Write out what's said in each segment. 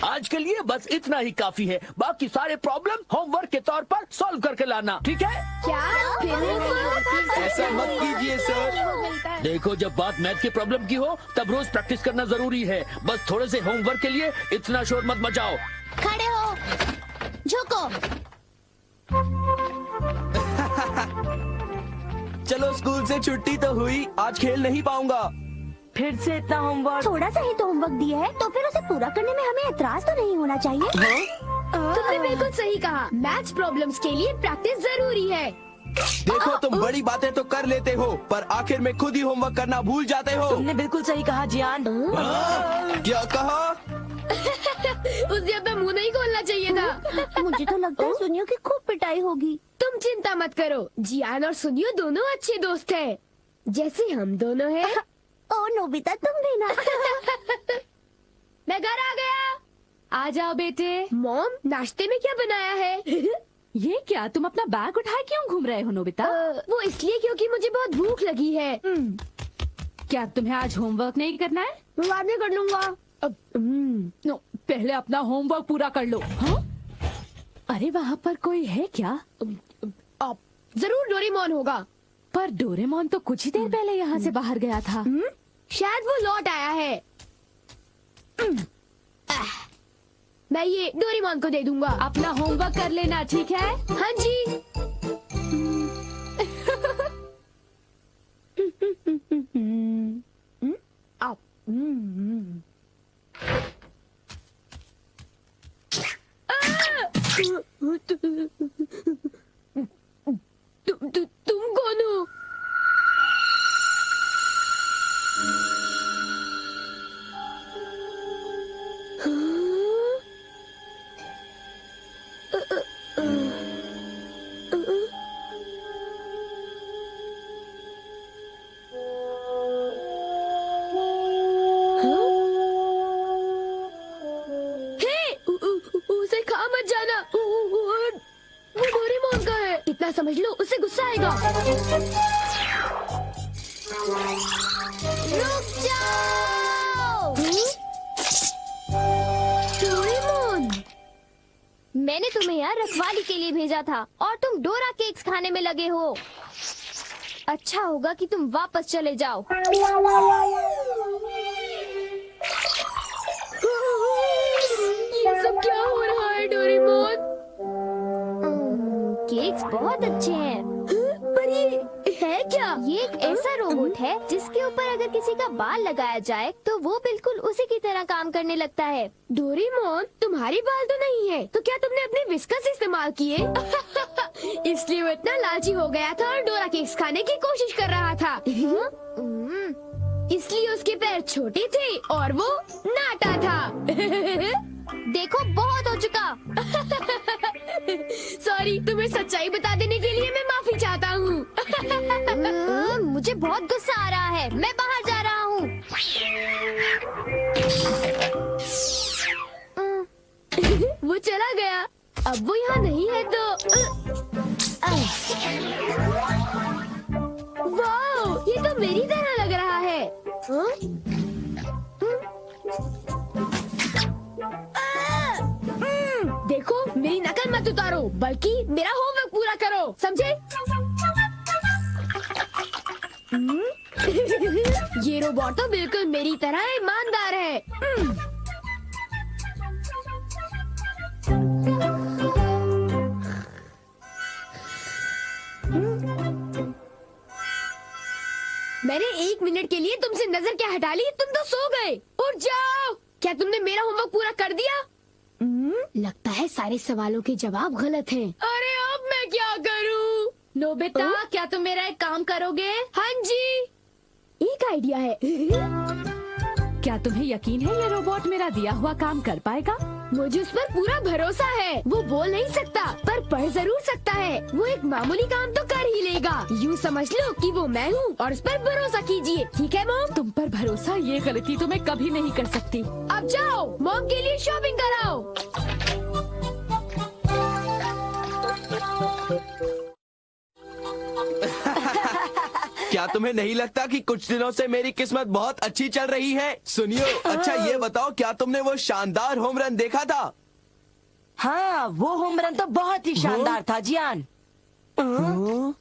आज के लिए बस इतना ही काफी है। बाकी सारे प्रॉब्लम होमवर्क के तौर पर सॉल्व करके लाना, ठीक है? क्या ऐसा मत कीजिए सर। देखो, जब बात मैथ की प्रॉब्लम की हो तब रोज प्रैक्टिस करना जरूरी है। बस थोड़े से होमवर्क के लिए इतना शोर मत मचाओ। खड़े हो, झुको। चलो स्कूल से छुट्टी तो हुई, आज खेल नहीं पाऊंगा। फिर से इतना होमवर्क? थोड़ा सा ही तो होमवर्क दिया है तो फिर उसे पूरा करने में हमें एतराज तो नहीं होना चाहिए। तुमने बिल्कुल सही कहा, मैथ्स प्रॉब्लम्स के लिए प्रैक्टिस जरूरी है। देखो, तुम बड़ी बातें तो कर लेते हो पर आखिर में खुद ही होमवर्क करना भूल जाते हो। तुमने बिल्कुल सही कहा जियान। क्या कहा? उसे अपना मुंह नहीं खोलना चाहिए था। मुझे तो लगता है सुनियो की खूब पिटाई होगी। तुम चिंता मत करो, जियान और सुनियो दोनों अच्छे दोस्त हैं, जैसे हम दोनों हैं। ओ नोबिता, तुम भी ना। मैं घर आ गया। आ जाओ बेटे। मॉम, नाश्ते में क्या बनाया है? ये क्या, तुम अपना बैग उठाए क्यों घूम रहे हो नोबिता? वो इसलिए क्योंकि मुझे बहुत भूख लगी है। क्या तुम्हें आज होमवर्क नहीं करना है? मैं बाद में कर लूंगा। नो, पहले अपना होमवर्क पूरा कर लो। हाँ? अरे वहाँ पर कोई है क्या? जरूर डोरेमोन होगा। पर डोरेमोन तो कुछ ही देर पहले यहाँ से बाहर गया था। शायद वो लौट आया है। मैं ये डोरेमोन को दे दूंगा। अपना होमवर्क कर लेना, ठीक है? हाँ जी। तुम कौन हो? उसे खा मत जाना, वो डोरेमोन का है। इतना समझ लो, उसे गुस्सा आएगा। रुक जाओ। डोरेमोन, मैंने तुम्हें यहाँ रखवाली के लिए भेजा था और तुम डोरा केक्स खाने में लगे हो। अच्छा होगा कि तुम वापस चले जाओ। ये सब क्या हो रहा है डोरेमोन? केक्स बहुत अच्छे हैं। पर ये है क्या? ये एक ऐसा रोबोट है जिसके ऊपर अगर किसी का बाल लगाया जाए तो वो बिल्कुल उसी की तरह काम करने लगता है। डोरेमोन, तुम्हारी बाल तो नहीं है, तो क्या तुमने अपने विस्कस इस्तेमाल किए? इसलिए वो इतना लालची हो गया था और डोरा केक्स खाने की कोशिश कर रहा था। इसलिए उसके पैर छोटे थे और वो नाटा था। देखो, बहुत हो चुका। सॉरी, तुम्हें सच्चाई बता देने के लिए मैं माफी चाहता हूँ। मुझे बहुत गुस्सा आ रहा है, मैं बाहर जा रहा हूँ। वो चला गया, अब वो यहाँ नहीं है तो। वाह, ये तो मेरी तरह लग रहा है। देखो, मेरी नकल मत उतारो, बल्कि मेरा होमवर्क पूरा करो, समझे? ये रोबोट तो बिल्कुल मेरी तरह ईमानदार है। मैंने 1 मिनट के लिए तुमसे नजर क्या हटा ली, तुम तो सो गए। उठ जाओ। क्या तुमने मेरा होमवर्क पूरा कर दिया? लगता है सारे सवालों के जवाब गलत हैं। अरे अब मैं क्या करूं? नोबिता, क्या तुम मेरा एक काम करोगे? हाँ जी, एक आइडिया है। क्या तुम्हें यकीन है ये रोबोट मेरा दिया हुआ काम कर पाएगा? मुझे उस पर पूरा भरोसा है। वो बोल नहीं सकता पर पढ़ जरूर सकता है। वो एक मामूली काम तो कर ही लेगा। यूँ समझ लो कि वो मैं हूँ और उस पर भरोसा कीजिए, ठीक है मॉम? तुम पर भरोसा, ये गलती तो मैं कभी नहीं कर सकती। अब जाओ, मॉम के लिए शॉपिंग कराओ। क्या तुम्हें नहीं लगता कि कुछ दिनों से मेरी किस्मत बहुत अच्छी चल रही है? सुनियो, अच्छा ये बताओ, क्या तुमने वो शानदार होम रन देखा था? हाँ, वो होम रन तो बहुत ही शानदार था जियान। हाँ?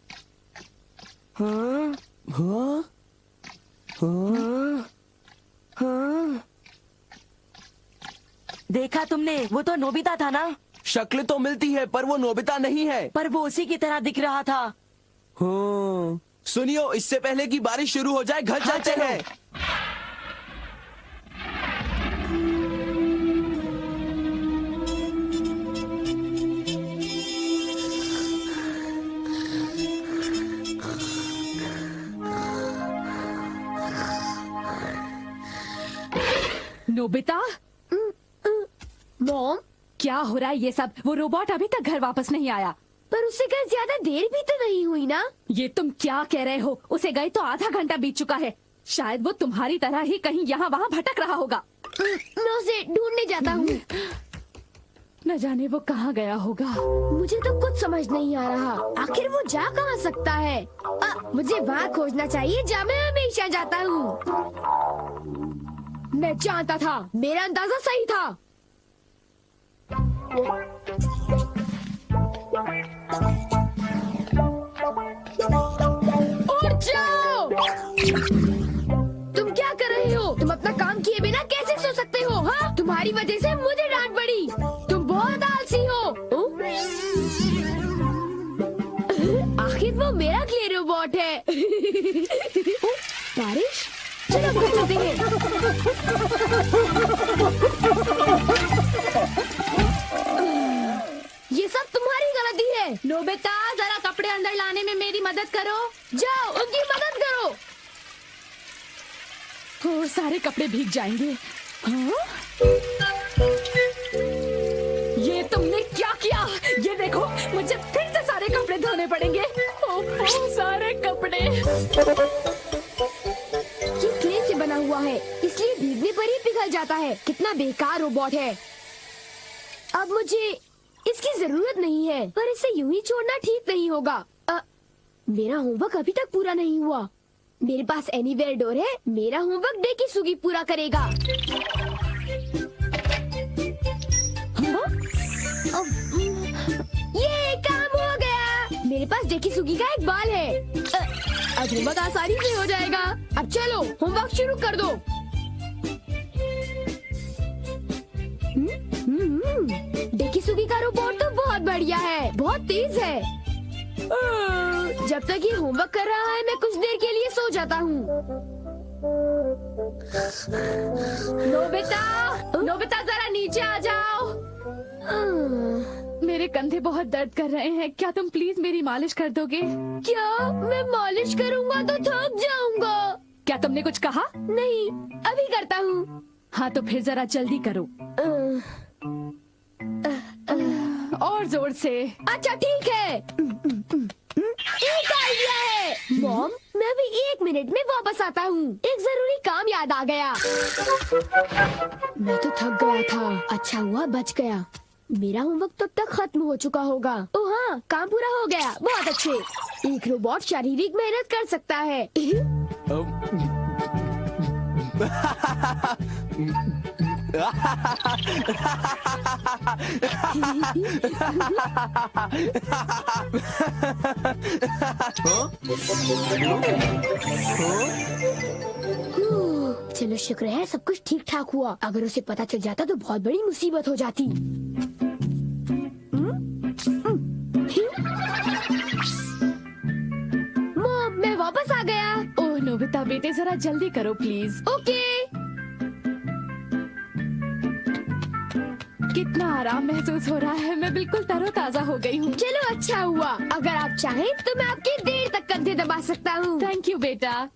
हाँ? हाँ? हाँ? हाँ? देखा तुमने? वो तो नोबिता था ना? शक्ल तो मिलती है पर वो नोबिता नहीं है। पर वो उसी की तरह दिख रहा था। हाँ। सुनियो, इससे पहले कि बारिश शुरू हो जाए घर हाँ, चलते चलो। हैं। नोबिता, मॉम, क्या हो रहा है ये सब? वो रोबोट अभी तक घर वापस नहीं आया। पर उससे कहीं ज्यादा देर भी तो नहीं हुई ना? ये तुम क्या कह रहे हो? उसे गए तो आधा घंटा बीत चुका है। शायद वो तुम्हारी तरह ही कहीं यहाँ वहाँ भटक रहा होगा। मैं उसे ढूंढने जाता हूँ। न जाने वो कहाँ गया होगा। मुझे तो कुछ समझ नहीं आ रहा, आखिर वो जा कहाँ सकता है? मुझे वहाँ खोजना चाहिए जहाँ मैं हमेशा जाता हूँ। मैं जानता था, मेरा अंदाजा सही था। उठ जाओ! तुम क्या कर रहे हो? तुम अपना काम किए बिना कैसे सो सकते हो? हाँ, तुम्हारी वजह से मुझे डांट पड़ी। तुम बहुत आलसी हो। आखिर वो मेरा क्ले रोबोट है। बारिश, चलो घर चलते हैं। ये सब तुम्हारी गलती है। नोबिता, जरा कपड़े अंदर लाने में मेरी मदद करो। जाओ, उनकी मदद करो। और सारे कपड़े भीग जाएंगे। हाँ? ये तुमने क्या किया? ये देखो, मुझे फिर से सारे कपड़े धोने पड़ेंगे। ओह, सारे कपड़े। ये क्ले से बना हुआ है, इसलिए भीगने पर ही पिघल जाता है। कितना बेकार रोबोट है। अब मुझे इसकी जरूरत नहीं है, पर इसे यूं ही छोड़ना ठीक नहीं होगा। मेरा होमवर्क अभी तक पूरा नहीं हुआ। मेरे पास एनीवेयर डोर है। मेरा होमवर्क डेकिसुगी पूरा करेगा। ये काम हो गया। मेरे पास डेकिसुगी का एक बाल है। अब होमवर्क आसानी से हो जाएगा। अब चलो, होमवर्क शुरू कर दो। डेकिसुगी का रोबोट तो बहुत बढ़िया है, बहुत तेज है। जब तक ये होमवर्क कर रहा है, मैं कुछ देर के लिए सो जाता हूँ। नोबिता, नोबिता, जरा नीचे आ जाओ। मेरे कंधे बहुत दर्द कर रहे हैं। क्या तुम प्लीज मेरी मालिश कर दोगे? क्या? मैं मालिश करूँगा तो थक जाऊंगा। क्या तुमने कुछ कहा? नहीं, अभी करता हूँ। हाँ, तो फिर जरा जल्दी करो और जोर से। अच्छा ठीक है। एक आइडिया है। मॉम, मैं भी 1 मिनट में वापस आता हूँ। एक जरूरी काम याद आ गया। मैं तो थक गया था। अच्छा हुआ बच गया। मेरा होमवर्क तब तक खत्म हो चुका होगा। ओह हाँ, काम पूरा हो गया। बहुत अच्छे। एक रोबोट शारीरिक मेहनत कर सकता है। चलो शुक्र है सब कुछ ठीक ठाक हुआ। अगर उसे पता चल जाता तो बहुत बड़ी मुसीबत हो जाती। मॉम, मैं वापस आ गया। ओह नोबिता बेटे, जरा जल्दी करो प्लीज। ओके। कितना आराम महसूस हो रहा है। मैं बिल्कुल तरोताजा हो गई हूँ। चलो अच्छा हुआ। अगर आप चाहें तो मैं आपके देर तक कंधे दबा सकता हूँ। थैंक यू बेटा।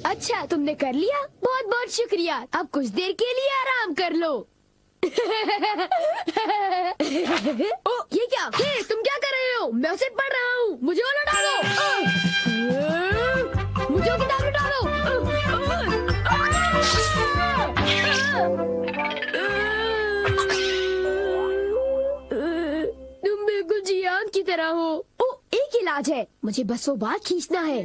अच्छा, तुमने कर लिया? बहुत बहुत शुक्रिया। अब कुछ देर के लिए आराम कर लो। ओ, ये क्या? हे, तुम क्या कर रहे हो? मैं उसे पढ़ रहा हूँ। मुझे वो लौटा दो। मुझे वो किताब लौटा दो। की तरह हो। ओ, एक इलाज है, मुझे बस वो बार खींचना है।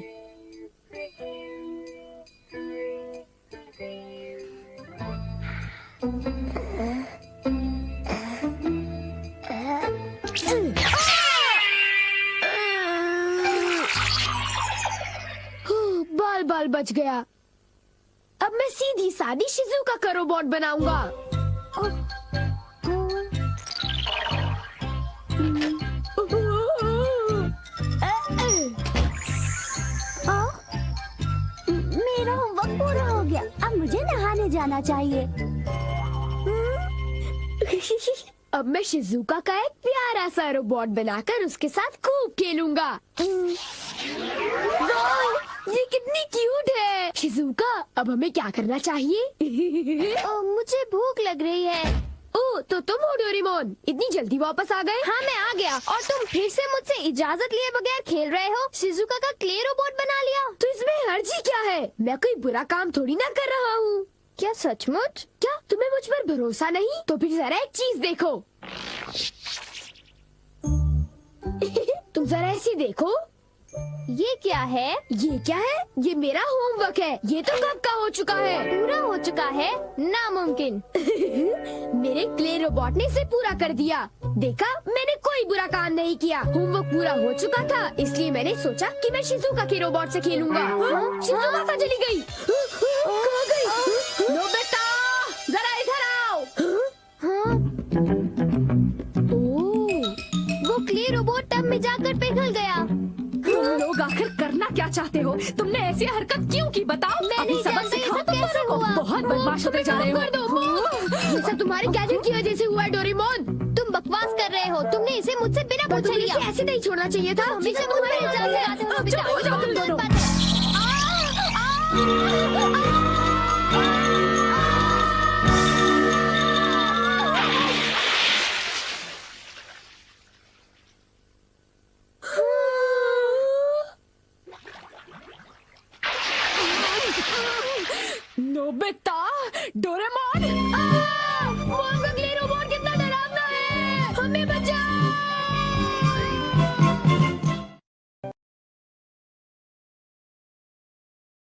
बाल बाल बच गया। अब मैं सीधी सादी शिजुका का रोबोट बनाऊंगा। मेरा होमवर्क पूरा हो गया, अब मुझे नहाने जाना चाहिए। अब मैं शिजुका का एक प्यारा सा रोबोट बनाकर उसके साथ खूब खेलूंगा। वाह, ये कितनी क्यूट है। शिजुका, अब हमें क्या करना चाहिए? मुझे भूख लग रही है। ओ, तो तुम हो डोरेमोन, इतनी जल्दी वापस आ गए? हाँ, मैं आ गया और तुम फिर से मुझसे इजाजत लिए बगैर खेल रहे हो। शिजुका का क्ले रोबोट बना लिया। तो इसमें हर्जी क्या है? मैं कोई बुरा काम थोड़ी ना कर रहा हूँ। क्या सचमुच? क्या तुम्हें मुझ पर भरोसा नहीं? तो फिर जरा एक चीज देखो। तुम जरा ऐसे देखो। ये क्या है? ये क्या है? ये मेरा होमवर्क है। ये तो कब का हो चुका है। पूरा हो चुका है? नामुमकिन। मेरे क्ले रोबोट ने इसे पूरा कर दिया। देखा, मैंने कोई बुरा काम नहीं किया। होमवर्क पूरा हो चुका था, इसलिए मैंने सोचा कि मैं शिजुका के रोबोट से खेलूंगा। शिजुका कहाँ चली गई? कहाँ गई? नोबिता, जरा इधर आओ। वो क्ले रोबोट टब में जाकर पिघल गया। तुम लोग आखिर करना क्या चाहते हो? तुमने ऐसी हरकत क्यों की बताओ? मैं अभी नहीं सबक जानती सिखाओ ये सब तुम कैसे दोनों को। हुआ। बहुत बदमाश होते जा रहे हो। कर दो। ये सब तुम्हारी गैजेट की वजह से हुआ है डोरेमोन। तुम बकवास कर रहे हो। तुमने इसे मुझसे बिना पूछे तुमने लिया। इसे ऐसे नहीं छोड़ना चाहिए था। हमेशा मुझ पर इल्जाम लगाते हो नोबिता। चुप हो जाओ तुम गलत दोनों। बात है। नोबिता, डोरेमोन, वो क्ले रोबोट